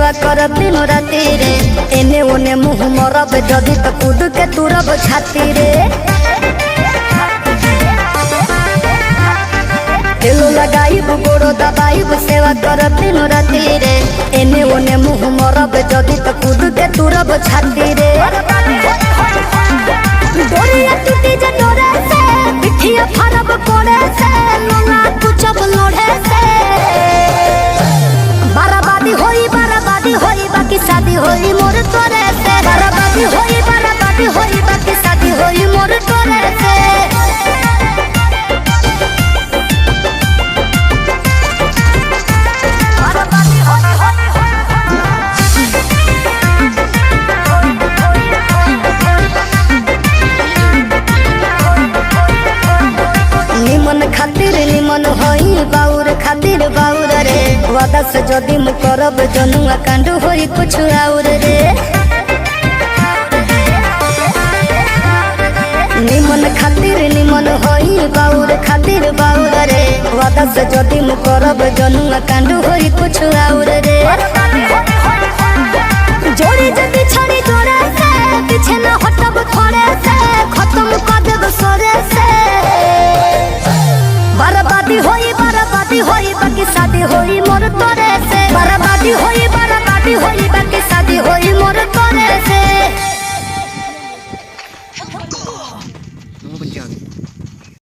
सेवा करब दिन राति रे एने ओने मुँह मरब जदि तो कूद के तुरब छाती रे तेलो लगाइब गोड़ो दबाइब सेवा करब दिन राति रे एने ओने मुँह मरब जदि तो कूद के तुरब छाती रे डोरिया टूटी जे डोरे से पिठिया फरब कोड़े से लोला कुचब लोढ़े से बराबादी होई बाकी शादी होई मोर तोरे से बराबादी होई बाकी शादी होई मोर तोरे से निमन खातिर निमन होई बाउर खातिर बाउर रे वादा से जदि मु करब जनुआ कांड होई कुछ और रे निमन खातिर निमन होई बाउर खातिर बाउर रे वादा से जदि मु करब जनुआ कांड होई कुछ और रे